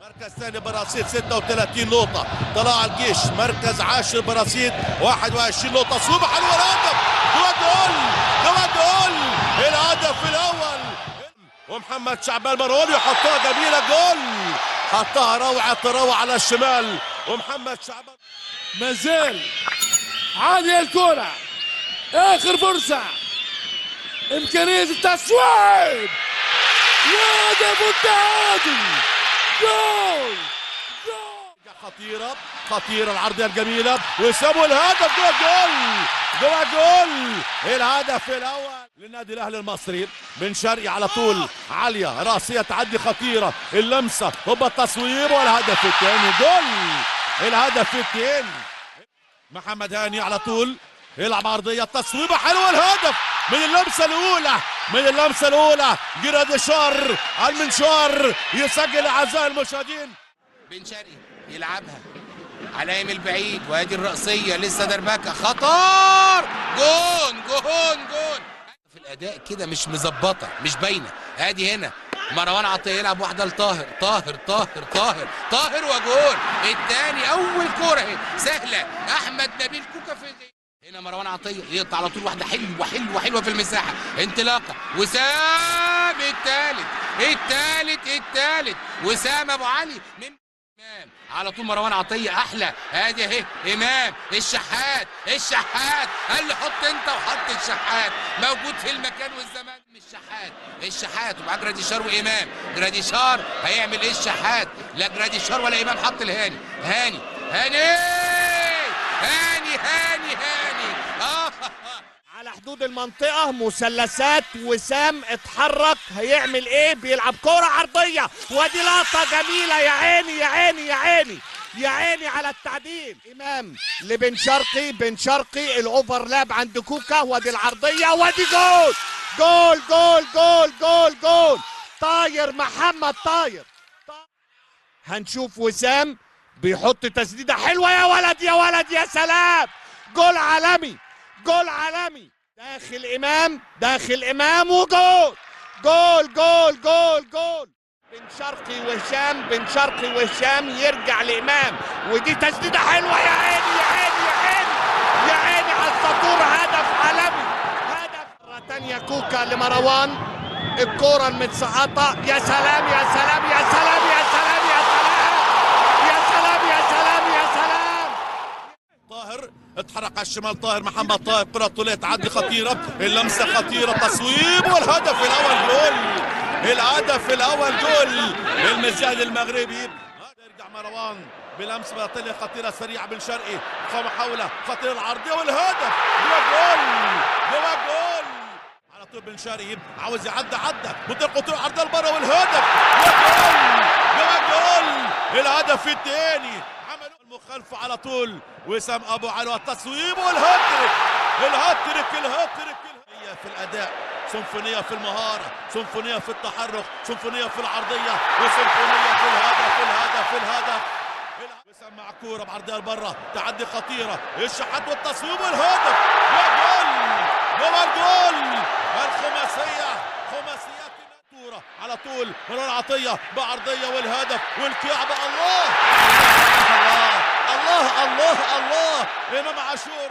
مركز ثاني برصيد 36 نقطة. طلائع الجيش مركز عاشر برصيد 21 نقطة. صوبة حلوة الهدف. جول جول الهدف الأول. ومحمد شعبان مرون يحطها جميلة جول. حطها روعة على الشمال. ومحمد شعبان ما زال عادي الكرة. آخر فرصة. إمكانية التصويب. وهدف التعادل. جول خطيرة العرضية الجميلة وسابوا الهدف جول الهدف الأول للنادي الأهلي المصري. بن شرقي على طول عالية راسية تعدي خطيرة اللمسة هوبا التصويب والهدف الثاني جول الهدف الثاني. محمد هاني على طول يلعب عرضية تصويبة حلوة الهدف من اللمسة الأولى جراديشار على المنشار يسجل أعزائي المشاهدين. بن شرقي يلعبها على يمين البعيد وادي الرأسية لسه دربكة خطر جون في الأداء كده مش مظبطة مش باينة. ادي هنا مروان عطية يلعب واحدة لطاهر طاهر وجول الثاني. أول كورة اهي سهلة أحمد نبيل كوكا في هنا مروان عطية يقطع على طول واحدة حلوة في المساحة انطلاقة وسام الثالث وسام أبو علي من إمام على طول. مروان عطية أحلى ادي اهي إمام الشحات قال له حط أنت وحط الشحات موجود في المكان والزمان. الشحات ومعاه جراديشار وإمام. جراديشار هيعمل إيه الشحات؟ لا جراديشار ولا إمام حط الهاني هاني على حدود المنطقة مثلثات وسام اتحرك هيعمل ايه؟ بيلعب كرة عرضية ودي لقطة جميلة. يا عيني على التعديل. امام لبن شرقي بن شرقي الاوفرلاب عند كوكا ودي العرضية ودي جول طاير محمد طاير. هنشوف وسام بيحط تسديدة حلوة يا ولد يا سلام. جول عالمي داخل امام وجول بن شرقي وهشام يرجع لامام ودي تسديده حلوه. يا عيني على السطور. هدف عالمي مره ثانيه كوكا لمروان الكره المتسقطه. يا سلام طاهر اتحرك على الشمال. طاهر محمد طاهر كرة طولية تعدي خطيرة اللمسة خطيرة تصويب والهدف الأول جول المزيان المغربي. يرجع مروان بلمسة بطولية خطيرة سريعة بن شرقي محاولة خطيرة العرضية والهدف جول على طول. بن شرقي عاوز يعدى بطرق عرضية لبره والهدف جول الهدف الثاني. المخالفة على طول وسام ابو علي التصويب والهاتريك في الاداء سيمفونيه في المهاره سيمفونيه في التحرك سيمفونيه في العرضيه وسيمفونيه في الهدف وسام مع كوره بعرضيه لبره تعدي خطيره الشحات والتصويب والهدف جول الخماسيه على طول مروان عطيه بعرضيه والهدف والكعبه. الله امام عاشور